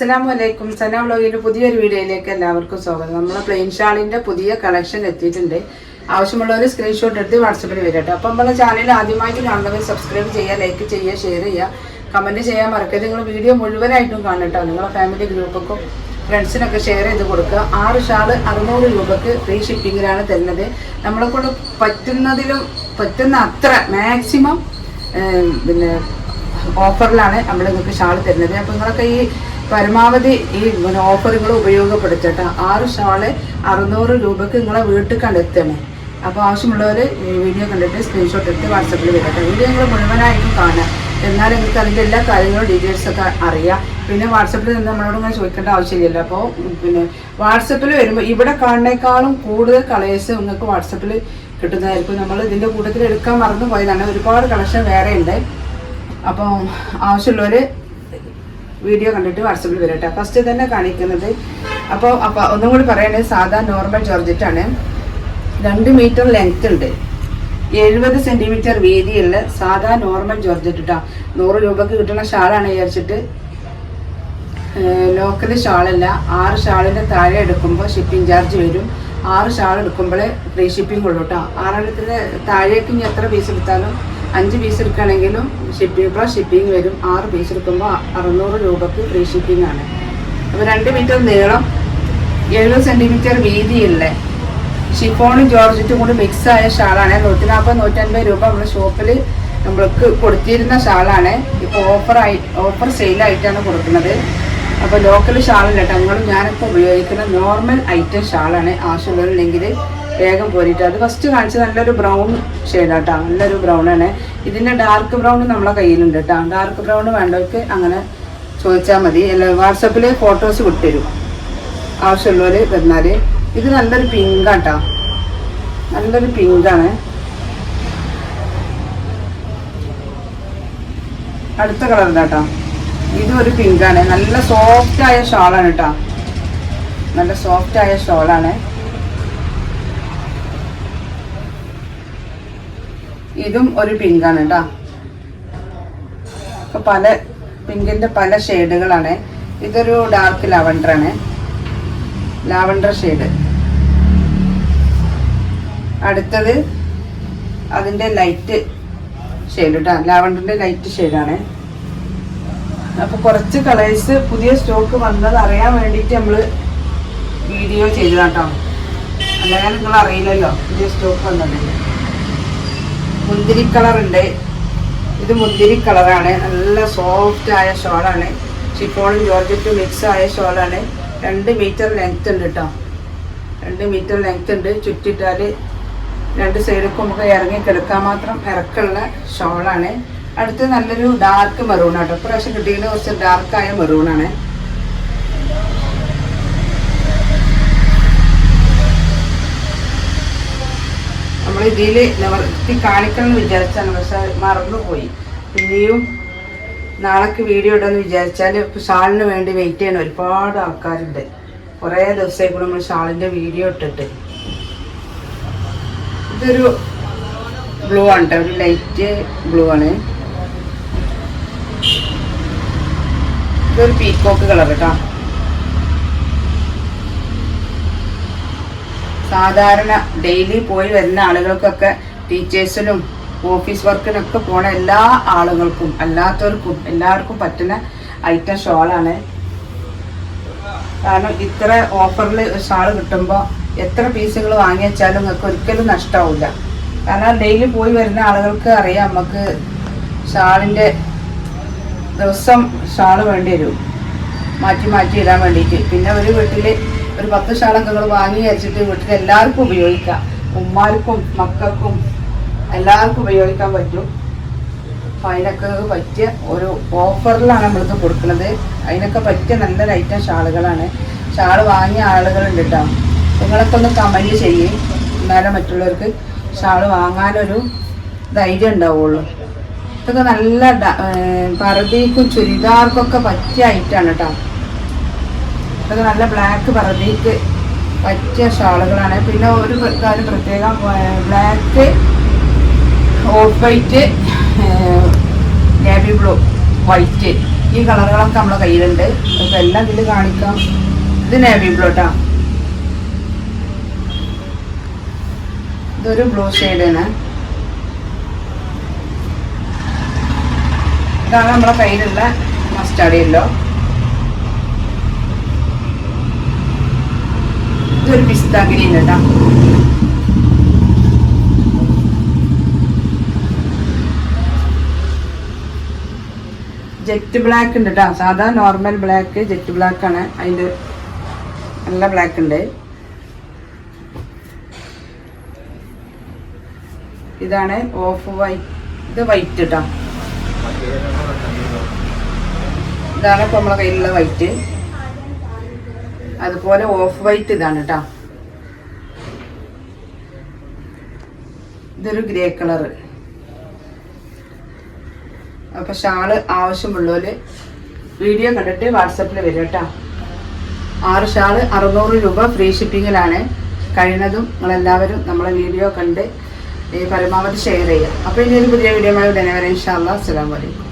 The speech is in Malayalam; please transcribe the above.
അസ്സലാമലൈക്കും. സന വ്ലോഗിന്റെ പുതിയൊരു വീഡിയോയിലേക്ക് എല്ലാവർക്കും സ്വാഗതം. നമ്മളെ പ്ലെയിൻ ഷാളിന്റെ പുതിയ കളക്ഷൻ എത്തിയിട്ടുണ്ട്. ആവശ്യമുള്ളവർ സ്ക്രീൻഷോട്ട് എടുത്ത് വാട്സപ്പിൽ വരട്ടെ. അപ്പം നമ്മളെ ചാനൽ ആദ്യമായിട്ട് കാണുന്നവർ സബ്സ്ക്രൈബ് ചെയ്യുക, ലൈക്ക് ചെയ്യുക, ഷെയർ ചെയ്യുക, കമൻറ്റ് ചെയ്യാൻ മറക്കരുത്. നിങ്ങൾ വീഡിയോ മുഴുവനായിട്ടും കാണട്ടോ. നിങ്ങളെ ഫാമിലി ഗ്രൂപ്പൊക്കെ ഫ്രണ്ട്സിനൊക്കെ ഷെയർ ചെയ്ത് കൊടുക്കുക. 6 ഷാള് 600 രൂപക്ക് ഫ്രീ ഷിപ്പിങ്ങിലാണ് തരുന്നത്. നമ്മളെ കൊണ്ട് പറ്റുന്ന അത്ര മാക്സിമം ഓഫറിലാണ് നമ്മൾ നിങ്ങൾക്ക് ഷാൾ തരുന്നത്. അപ്പോൾ നിങ്ങളൊക്കെ ഈ പരമാവധി ഈ ഓഫറുകൾ ഉപയോഗപ്പെടുത്തട്ടെ. 6 ഷാള് 600 രൂപക്ക് നിങ്ങളെ വീട്ടിൽ കണ്ടെത്തണേ. അപ്പോൾ ആവശ്യമുള്ളവർ വീഡിയോ കണ്ടിട്ട് സ്ക്രീൻഷോട്ട് എടുത്ത് വാട്സപ്പിൽ വരട്ടെ. വീഡിയോ നിങ്ങൾ മുഴുവനായിട്ടും കാണുക, എന്നാൽ നിങ്ങൾക്ക് അതിൻ്റെ എല്ലാ കാര്യങ്ങളും ഡീറ്റെയിൽസൊക്കെ അറിയാം. പിന്നെ വാട്സപ്പിൽ നിന്ന് നമ്മളോട് ഇങ്ങനെ ചോദിക്കേണ്ട ആവശ്യമില്ല. അപ്പോൾ വാട്സപ്പിൽ വരുമ്പോൾ ഇവിടെ കാണുന്നേക്കാളും കൂടുതൽ കളേഴ്സ് നിങ്ങൾക്ക് വാട്സപ്പിൽ കിട്ടുന്നതായിരിക്കും. നമ്മൾ ഇതിൻ്റെ കൂട്ടത്തിൽ എടുക്കാൻ മറന്നു പോയതാണ്. ഒരുപാട് കളക്ഷൻ വേറെ ഉണ്ട്. അപ്പോൾ ആവശ്യമുള്ളവർ വീഡിയോ കണ്ടിട്ട് വാട്സപ്പിൽ വരട്ടെ. ഫസ്റ്റ് തന്നെ കാണിക്കുന്നത് അപ്പോൾ ഒന്നും കൂടി പറയുന്നത് സാധാ നോർമൽ ജോർജറ്റാണ്. 2 മീറ്റർ ലെങ്ത് ഉണ്ട്, 70 സെൻറ്റിമീറ്റർ വീതിയുള്ള സാധാ നോർമൽ ജോർജറ്റ് കേട്ടോ. 100 രൂപക്ക് കിട്ടുന്ന ഷാളാണ് വിചാരിച്ചിട്ട് ലോക്കൽ ഷാളല്ല. 6 ഷാളിൻ്റെ താഴെ എടുക്കുമ്പോൾ ഷിപ്പിംഗ് ചാർജ് വരും. 6 ഷാൾ എടുക്കുമ്പോൾ ഫ്രീ ഷിപ്പിംഗ് ഉള്ളൂ കേട്ടോ. 6 താഴേക്ക് ഇനി എത്ര പീസ് എടുത്താലും 5 പീസ് എടുക്കുകയാണെങ്കിലും ഷിപ്പിംഗ് വരും. 6 പീസ് എടുക്കുമ്പോൾ 600 രൂപക്ക് ഫ്രീ ഷിപ്പിംഗ് ആണ്. അപ്പോൾ 2 മീറ്റർ നീളം, 70 സെൻറ്റിമീറ്റർ വീതിയുള്ള ഷിഫോണും ജോർജറ്റും കൂടി മിക്സ് ആയ ഷാളാണ്. 140-150 രൂപ നമ്മുടെ ഷോപ്പിൽ നമ്മൾക്ക് കൊടുത്തിരുന്ന ഷാളാണ്. ഇപ്പോൾ ഓഫർ സെയിലായിട്ടാണ് കൊടുക്കുന്നത്. അപ്പോൾ ലോക്കൽ ഷാളല്ല കേട്ടോ. നിങ്ങളും ഞാനിപ്പോൾ ഉപയോഗിക്കുന്ന നോർമൽ ഐറ്റം ഷാളാണ്. ആവശ്യമുള്ളവരുണ്ടെങ്കിൽ വേഗം പോരിട്ട്. അത് ഫസ്റ്റ് കാണിച്ചത് നല്ലൊരു ബ്രൗൺ ഷെയ്ഡാട്ടോ. നല്ലൊരു ബ്രൗണാണ്. ഇതിൻ്റെ ഡാർക്ക് ബ്രൗൺ നമ്മളെ കയ്യിലുണ്ട് കേട്ടോ. ഡാർക്ക് ബ്രൗൺ വേണ്ടവർക്ക് അങ്ങനെ ചോദിച്ചാൽ മതി. വാട്സപ്പിൽ ഫോട്ടോസ് വിട്ടുതരും ആവശ്യമുള്ളവർ വന്നാൽ. ഇത് നല്ലൊരു പിങ്കാട്ടോ, നല്ലൊരു പിങ്കാണ്. അടുത്ത കളർ ഇതാട്ടോ. ഇതും ഒരു പിങ്കാണ്. നല്ല സോഫ്റ്റായ ഷാളാണ് കേട്ടോ. നല്ല സോഫ്റ്റായ ഷോളാണ്. ഇതും ഒരു പിങ്കാണ് കേട്ടോ. പല പിങ്കിന്റെ പല ഷെയ്ഡുകളാണ്. ഇതൊരു ഡാർക്ക് ലാവണ്ടറാണ്, ലാവണ്ടർ ഷെയ്ഡ്. അടുത്തത് അതിൻ്റെ ലൈറ്റ് ഷെയ്ഡ് കേട്ടോ. ലാവണ്ടറിൻ്റെ ലൈറ്റ് ഷെയ്ഡാണ്. അപ്പോൾ കുറച്ച് കളേഴ്സ് പുതിയ സ്റ്റോക്ക് വന്നത് അറിയാൻ വേണ്ടിയിട്ട് നമ്മൾ വീഡിയോ ചെയ്തതാട്ടോ. അങ്ങനെ നിങ്ങൾ അറിയില്ലല്ലോ പുതിയ സ്റ്റോക്ക് വന്നത്. മുന്തിരി കളറുണ്ട്. ഇത് മുന്തിരി കളറാണ്. നല്ല സോഫ്റ്റ് ആയ ഷോളാണ്. ഷിഫോണും ജോർജറ്റും മിക്സ് ആയ ഷോളാണ്. 2 മീറ്റർ ലെങ്ത് ഉണ്ട് കേട്ടോ. 2 മീറ്റർ ലെങ്ത് ഉണ്ട്. ചുറ്റിട്ടാൽ 2 സൈഡൊക്കെ നമുക്ക് ഇറങ്ങി കിടക്കാൻ മാത്രം ഇറക്കമുള്ള ഷോളാണ്. അടുത്ത് നല്ലൊരു ഡാർക്ക് മെറൂൺ ആട്ടോ. ഇപ്രാവശ്യം കിട്ടിയത് കുറച്ച് ഡാർക്കായ മെറൂണാണ്. നമ്മൾ ഇതിൽ നിവർത്തി കാണിക്കണം എന്ന് വിചാരിച്ചാണ്, പക്ഷെ മറന്നുപോയി. പിന്നെയും നാളേക്ക് വീഡിയോ ഇടുമെന്ന് വിചാരിച്ചാൽ ഷാളിന് വേണ്ടി വെയിറ്റ് ചെയ്യണം. ഒരുപാട് ആൾക്കാരുണ്ട്. കുറേ ദിവസമായി കൂടെ നമ്മൾ ഷാളിൻ്റെ വീഡിയോ ഇട്ടിട്ട്. ഇതൊരു ബ്ലൂ ആണ് കേട്ടോ, ഒരു ലൈറ്റ് ബ്ലൂ ആണ്. ഇതൊരു പീക്കോക്ക് കളർ കേട്ടോ. സാധാരണ ഡെയിലി പോയി വരുന്ന ആളുകൾക്കൊക്കെ, ടീച്ചേഴ്സിനും ഓഫീസ് വർക്കിനൊക്കെ പോണ എല്ലാ ആളുകൾക്കും അല്ലാത്തവർക്കും എല്ലാവർക്കും പറ്റുന്ന ഐറ്റം ഷോളാണ്. കാരണം ഇത്ര ഓഫറിൽ ഷാൾ കിട്ടുമ്പോൾ എത്ര പീസുകൾ വാങ്ങി വെച്ചാലും നിങ്ങൾക്ക് ഒരിക്കലും നഷ്ടമാവില്ല. കാരണം ഡെയിലി പോയി വരുന്ന ആളുകൾക്ക് അറിയാം നമുക്ക് ഷാളിൻ്റെ ദിവസം ഷാള് വേണ്ടി വരും, മാറ്റി മാറ്റി ഇടാൻ വേണ്ടിയിട്ട്. പിന്നെ ഒരു വീട്ടിൽ ഒരു 10 ഷാളൊക്കെ നിങ്ങൾ വാങ്ങി വെച്ചിട്ട് വീട്ടിൽ എല്ലാവർക്കും ഉപയോഗിക്കാം. ഉമ്മാർക്കും മക്കൾക്കും എല്ലാവർക്കും ഉപയോഗിക്കാൻ പറ്റും. അപ്പം അതിനൊക്കെ പറ്റിയ ഒരു ഓഫറിലാണ് നമ്മൾക്ക് കൊടുക്കുന്നത്. അതിനൊക്കെ പറ്റിയ നല്ലൊരു ഐറ്റം ഷാളുകളാണ്. ഷാള് വാങ്ങിയ ആളുകളുണ്ട് കേട്ടോ. നിങ്ങളൊക്കെ ഒന്ന് കമൻറ്റ് ചെയ്യും, എന്നാലും മറ്റുള്ളവർക്ക് ഷാള് വാങ്ങാനൊരു ധൈര്യം ഉണ്ടാവുള്ളൂ. ഇതൊക്കെ നല്ല പർദ്ദയ്ക്കും ചുരിദാർക്കൊക്കെ പറ്റിയ ഐറ്റമാണ് കേട്ടോ. ഇതൊക്കെ നല്ല ബ്ലാക്ക് പർദ്ദയ്ക്ക് പറ്റിയ ഷാളുകളാണ്. പിന്നെ ഒരു കാര്യം പ്രത്യേകം, black, of white, navy blue, white ഈ കളറുകളൊക്കെ നമ്മളെ കയ്യിലുണ്ട്. അപ്പോൾ എല്ലാം ഇതിൽ കാണിക്കാം. ഇത് നേവി ബ്ലൂ കേട്ടോ. ഇതൊരു ബ്ലൂ ഷെയ്ഡാണ്. ഇതാണ് നമ്മളെ കയ്യിലുള്ള മസ്റ്റാർഡ് യെല്ലോ. ഇതൊരു പിസ്ത ഗ്രീൻ കേട്ടോ. ജെറ്റ് ബ്ലാക്ക് ഉണ്ട് കേട്ടോ. സാധാ നോർമൽ ബ്ലാക്ക്, ജെറ്റ് ബ്ലാക്ക് ആണ്. അതിൻ്റെ നല്ല ബ്ലാക്ക് ഉണ്ട്. ഇതാണ് ഓഫ് വൈറ്റ്. ഇത് വൈറ്റ് കേട്ടോ. ഇതാണ് ഇപ്പൊ നമ്മളെ കയ്യിലുള്ള വൈറ്റ്. അതുപോലെ ഓഫ് വൈറ്റ് ഇതാണ് കേട്ടോ. ഇതൊരു ഗ്രേ കളറ്. അപ്പോൾ ഷാള് ആവശ്യമുള്ളവര് വീഡിയോ കണ്ടിട്ട് വാട്സപ്പിൽ വരും കേട്ടോ. 6 ഷാള് 600 രൂപ ഫ്രീ ഷിപ്പിങ്ങിലാണ്. കഴിയുന്നതും നിങ്ങളെല്ലാവരും നമ്മളെ വീഡിയോ കണ്ട് പരമാവധി ഷെയർ ചെയ്യുക. അപ്പോൾ ഇനി ഒരു പുതിയ വീഡിയോ ഉടനെ വരെ ഇൻഷാ അല്ലാഹ്. അസ്സലാമു അലൈക്കും.